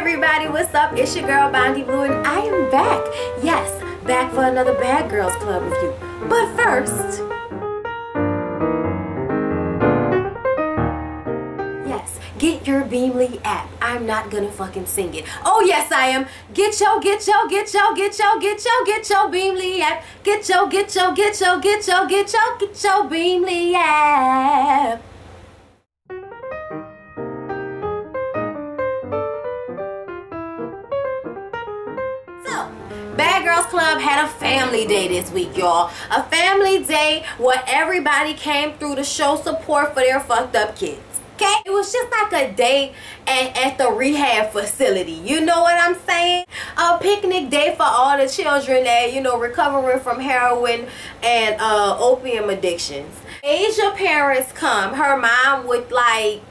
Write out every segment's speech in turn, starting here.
everybody, what's up? It's your girl Bondi Blue and I am back. Yes, back for another Bad Girls Club review. But first, yes, get your Beamly app. I'm not gonna fucking sing it. Oh yes I am. Get your Beamly app. Get your Beamly app. Bad Girls Club had a family day this week, y'all. A family day where everybody came through to show support for their fucked up kids. Okay? It was just like a day at the rehab facility. You know what I'm saying? A picnic day for all the children that, you know, recovering from heroin and opium addictions. Asia parents come. Her mom with like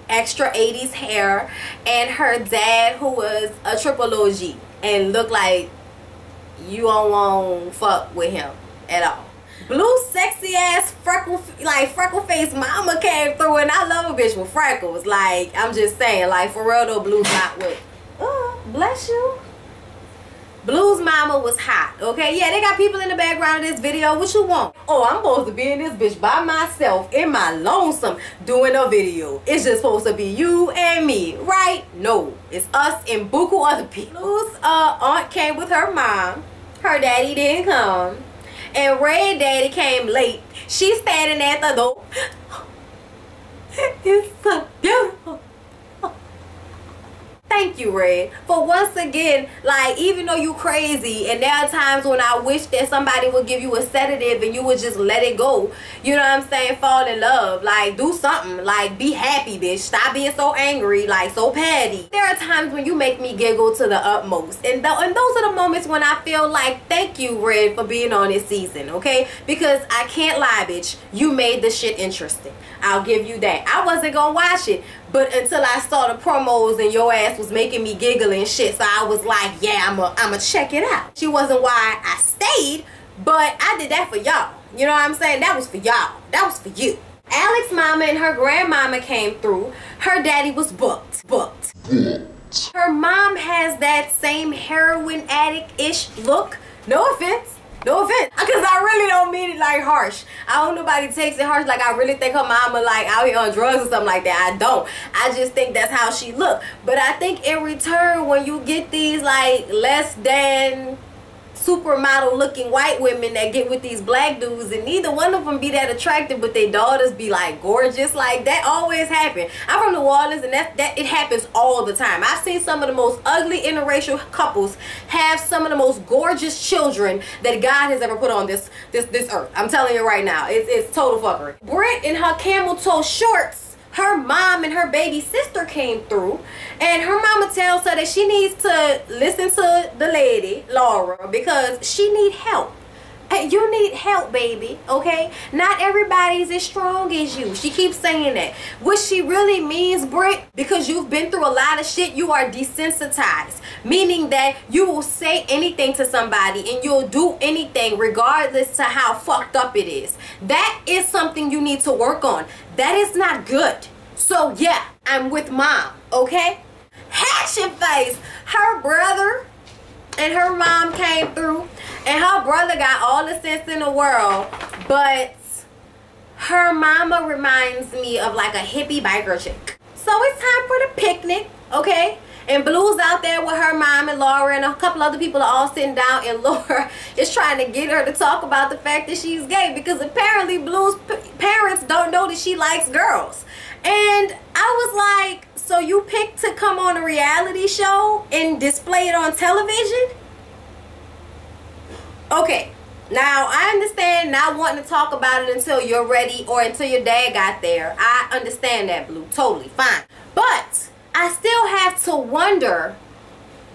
extra 80s hair and her dad who was a triple OG and looked like you don't want to fuck with him at all. Blue sexy ass freckle face mama came through, and I love a bitch with freckles. Like, I'm just saying, like, for real though, Blue's not with. Oh, bless you. Blue's mama was hot, okay? Yeah, they got people in the background of this video. What you want? Oh, I'm supposed to be in this bitch by myself in my lonesome doing a video. It's just supposed to be you and me, right? No, it's us and buku other people. Blue's aunt came with her mom. Her daddy didn't come. And Red daddy came late. She's standing at the door. It's so beautiful. Thank you, Red, for once again, like, even though you crazy, and there are times when I wish that somebody would give you a sedative and you would just let it go, you know what I'm saying, fall in love, like, do something, like, be happy, bitch, stop being so angry, like, so petty. There are times when you make me giggle to the utmost, and those are the moments when I feel like, thank you, Red, for being on this season, okay, because I can't lie, bitch, you made the shit interesting. I'll give you that. I wasn't gonna watch it, but until I saw the promos and your ass was making me giggle and shit, so I was like, yeah, I'ma check it out. She wasn't why I stayed, but I did that for y'all. You know what I'm saying? That was for y'all. That was for you. Alex's mama and her grandmama came through. Her daddy was booked. Her mom has that same heroin addict-ish look. No offense. No offense, because I really don't mean it like harsh. I hope nobody takes it harsh like I really think her mama like out here on drugs or something like that. I don't. I just think that's how she look. But I think in return, when you get these like less than supermodel looking white women that get with these black dudes and neither one of them be that attractive but their daughters be like gorgeous, like that always happen. I'm from New Orleans and that it happens all the time. I've seen some of the most ugly interracial couples have some of the most gorgeous children that God has ever put on this earth. I'm telling you right now, it's total fuckery. Britt in her camel toe shorts, her mom and her baby sister came through, and her mama tells her that she needs to listen to the lady, Laura, because she need help. You need help, baby, okay? Not everybody's as strong as you. She keeps saying that. What she really means, Britt, because you've been through a lot of shit, you are desensitized. Meaning that you will say anything to somebody and you'll do anything regardless to how fucked up it is. That is something you need to work on. That is not good. So yeah, I'm with mom, okay? Hatchet face. Her brother and her mom came through, and her brother got all the sense in the world, but her mama reminds me of like a hippie biker chick. So it's time for the picnic, okay? And Blue's out there with her mom and Laura, and a couple other people are all sitting down, and Laura is trying to get her to talk about the fact that she's gay, because apparently Blue's parents don't know that she likes girls. And I was like, so you picked to come on a reality show and display it on television? Okay, now I understand not wanting to talk about it until you're ready or until your dad got there. I understand that, Blue, totally fine. But I still have to wonder,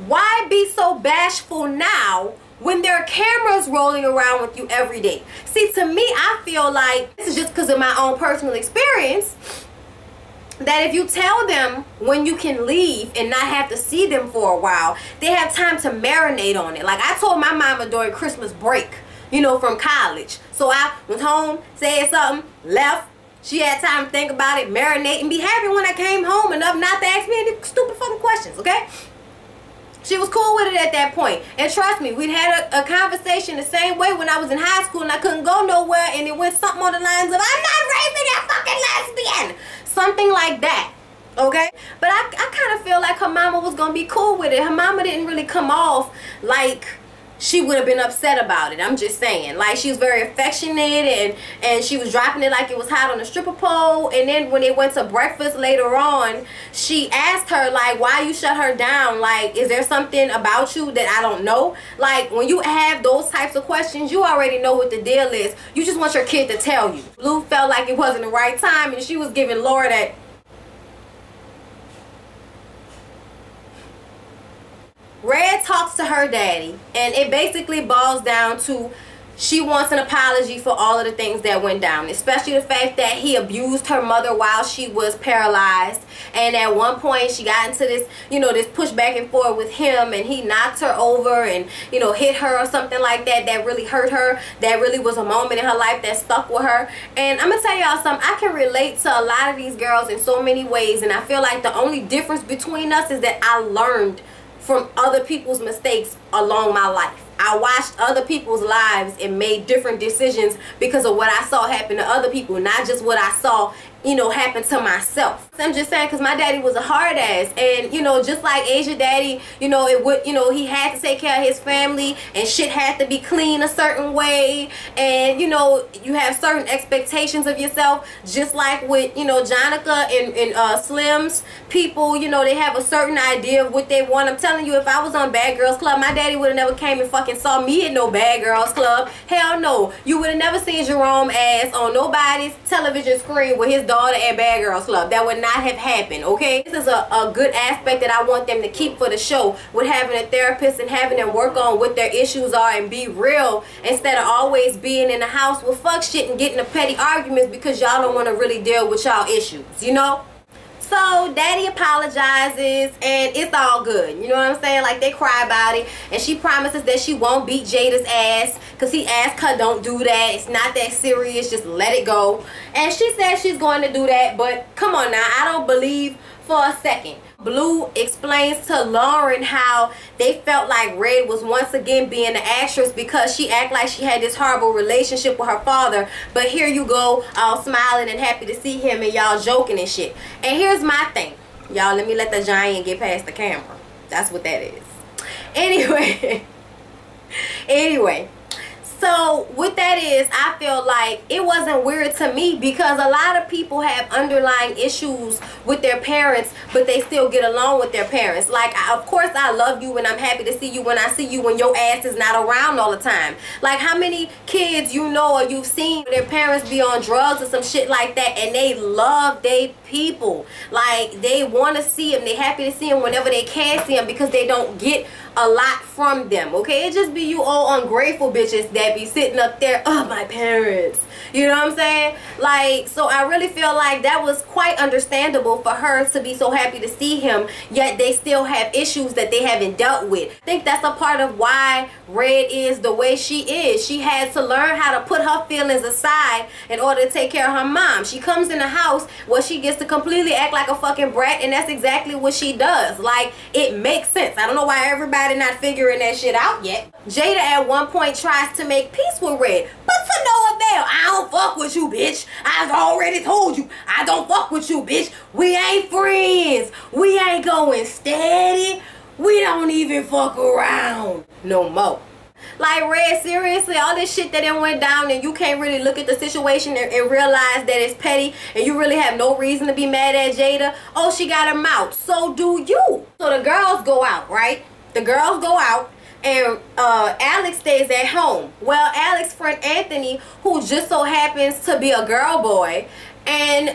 why be so bashful now when there are cameras rolling around with you every day? See, to me, I feel like, this is just because of my own personal experience, that if you tell them when you can leave and not have to see them for a while, they have time to marinate on it. Like I told my mama during Christmas break, you know, from college. So I went home, said something, left. She had time to think about it, marinate, and be happy when I came home enough not to ask me any stupid fucking questions, okay? She was cool with it at that point. And trust me, we'd had a conversation the same way when I was in high school and I couldn't go nowhere, and it went something on the lines of, I'm not raising a fucking lesbian. Something like that. Okay? But I kind of feel like her mama was going to be cool with it. Her mama didn't really come off like she would have been upset about it. I'm just saying. Like, she was very affectionate, and she was dropping it like it was hot on a stripper pole. And then when they went to breakfast later on, she asked her, like, why you shut her down? Like, is there something about you that I don't know? Like, when you have those types of questions, you already know what the deal is. You just want your kid to tell you. Blue felt like it wasn't the right time, and she was giving Laura that. Red talks to her daddy, and it basically boils down to she wants an apology for all of the things that went down, especially the fact that he abused her mother while she was paralyzed. And at one point she got into this, you know, this push back and forth with him, and he knocked her over and, you know, hit her or something like that. That really hurt her. That really was a moment in her life that stuck with her. And I'm gonna tell y'all something, I can relate to a lot of these girls in so many ways, and I feel like the only difference between us is that I learned from other people's mistakes along my life. I watched other people's lives and made different decisions because of what I saw happen to other people, not just what I saw, you know, happen to myself. I'm just saying, because my daddy was a hard ass, and, you know, just like Asia daddy, you know, it would, you know, he had to take care of his family, and shit had to be clean a certain way, and, you know, you have certain expectations of yourself, just like with, you know, Jonica and Slim's people, you know, they have a certain idea of what they want. I'm telling you, if I was on Bad Girls Club, my daddy would have never came and fucking saw me at no Bad Girls Club. Hell no. You would have never seen Jerome ass on nobody's television screen with his daughter at Bad Girls Club. That would not have happened, okay? This is a good aspect that I want them to keep for the show, with having a therapist and having them work on what their issues are and be real, instead of always being in the house with fuck shit and getting the petty arguments because y'all don't want to really deal with y'all issues, you know? So daddy apologizes and it's all good, you know what I'm saying? Like, they cry about it, and she promises that she won't beat Jada's ass because he asked her, don't do that, it's not that serious, just let it go. And she says she's going to do that, but come on now, I don't believe for a second. Blue explains to Lauren how they felt like Red was once again being an actress because she acted like she had this horrible relationship with her father, but here you go, all smiling and happy to see him, and y'all joking and shit. And here's my thing, y'all, let me let the giant get past the camera. That's what that is. Anyway, so what that is, I feel like it wasn't weird to me because a lot of people have underlying issues with their parents, but they still get along with their parents. Like, of course I love you and I'm happy to see you when I see you when your ass is not around all the time. Like, how many kids you know or you've seen their parents be on drugs or some shit like that, and they love their people. Like, they want to see them, they happy to see them whenever they can see them because they don't get a lot from them, okay? It just be you all ungrateful bitches that be sitting up there, oh, my parents, you know what I'm saying? Like, so I really feel like that was quite understandable for her to be so happy to see him, yet they still have issues that they haven't dealt with. I think that's a part of why Red is the way she is. She had to learn how to put her feelings aside in order to take care of her mom. She comes in the house where she gets to completely act like a fucking brat, and that's exactly what she does. Like, it makes sense. I don't know why everybody not figuring that shit out yet. Jada at one point tries to make peace with Red, but to no avail. I don't fuck with you, bitch. I've already told you I don't fuck with you, bitch. We ain't friends. We ain't going steady. We don't even fuck around no more. Like, Red, seriously, all this shit that then went down, and you can't really look at the situation and realize that it's petty, and you really have no reason to be mad at Jada. Oh, she got her mouth. So do you. So the girls go out, right? The girls go out, and Alex stays at home. Well, Alex's friend Anthony, who just so happens to be a girl boy, and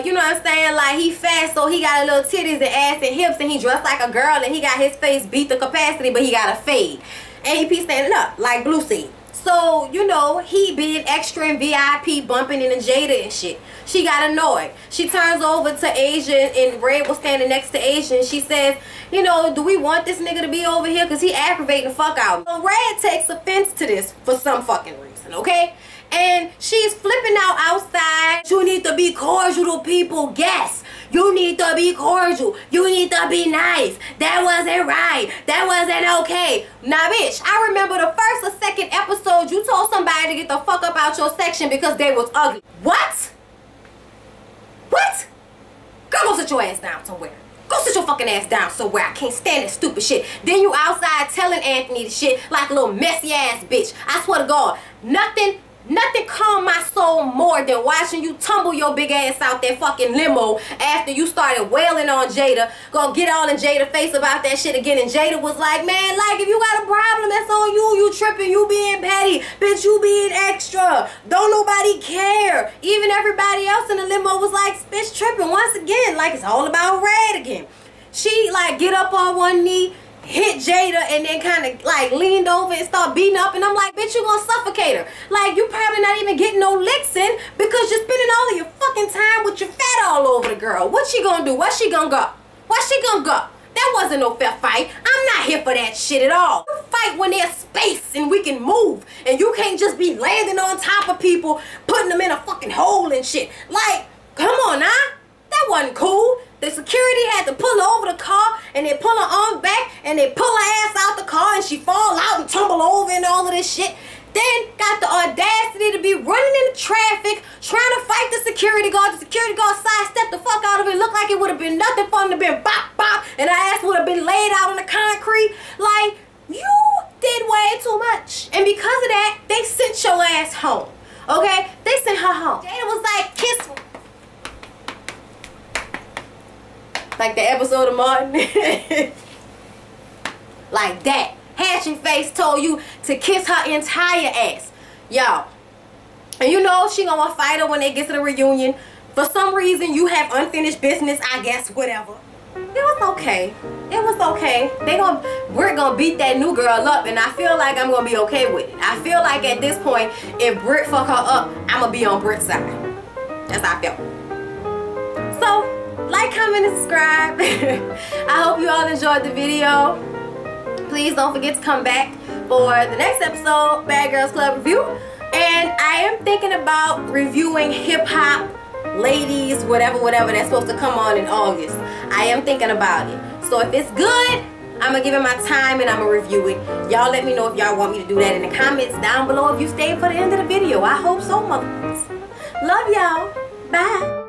you know what I'm saying, like, he fast, so he got a little titties and ass and hips, and he dressed like a girl, and he got his face beat to capacity, but he got a fade, and he be standing up like Blue Sea. So, you know, he being extra in VIP, bumping into Jada and shit. She got annoyed. She turns over to Asia, and Red was standing next to Asia, and she says, you know, do we want this nigga to be over here? Because he aggravating the fuck out. So Red takes offense to this for some fucking reason, okay? And she's flipping out outside. You need to be cordial to people. Yes, You need to be cordial. You need to be nice. That wasn't right. That wasn't okay. Nah, bitch, I remember the first or second episode you told somebody to get the fuck up out your section because they was ugly. What? What? Girl, go sit your ass down somewhere. Go sit your fucking ass down somewhere. I can't stand that stupid shit. Then you outside telling Anthony the shit like a little messy ass bitch. I swear to God, nothing calmed my soul more than watching you tumble your big ass out that fucking limo after you started wailing on Jada. Gonna get all in Jada's face about that shit again. And Jada was like, man, like, if you got a problem, that's on you. You tripping, you being petty. Bitch, you being extra. Don't nobody care. Even everybody else in the limo was like, bitch, tripping once again. Like, it's all about Red again. She, like, get up on one knee, hit Jada, and then kind of like leaned over and start beating up, and I'm like, bitch, you gonna suffocate her. Like, you probably not even getting no licks in because you're spending all of your fucking time with your fat all over the girl. What she gonna do? Where she gonna go? Where she gonna go? That wasn't no fair fight. I'm not here for that shit at all. You fight when there's space and we can move, and you can't just be landing on top of people, putting them in a fucking hole and shit. Like, come on, huh? That wasn't cool. The security had to pull her over the car, and they pull her arm back, and they pull her ass out the car, and she fall out and tumble over and all of this shit. Then got the audacity to be running into traffic, trying to fight the security guard. The security guard sidestepped the fuck out of it. Looked like it would have been nothing for him to been bop, bop, and her ass would have been laid out on the concrete. Like, you did way too much. And because of that, they sent your ass home. Okay? They sent her home. Jada was like, kiss me. Like the episode of Martin. Like that. Hatchet Face told you to kiss her entire ass. Y'all. And you know she gonna fight her when they get to the reunion. For some reason you have unfinished business, I guess, whatever. It was okay. It was okay. Britt gonna beat that new girl up, and I feel like I'm gonna be okay with it. I feel like at this point, if Britt fuck her up, I'm gonna be on Britt's side. That's how I feel. So, like, comment, and subscribe. I hope you all enjoyed the video. Please don't forget to come back for the next episode, Bad Girls Club Review. And I am thinking about reviewing hip-hop ladies, whatever that's supposed to come on in August. I am thinking about it. So if it's good, I'm going to give it my time and I'm going to review it. Y'all let me know if y'all want me to do that in the comments down below if you stayed for the end of the video. I hope so, motherfuckers. Love y'all. Bye.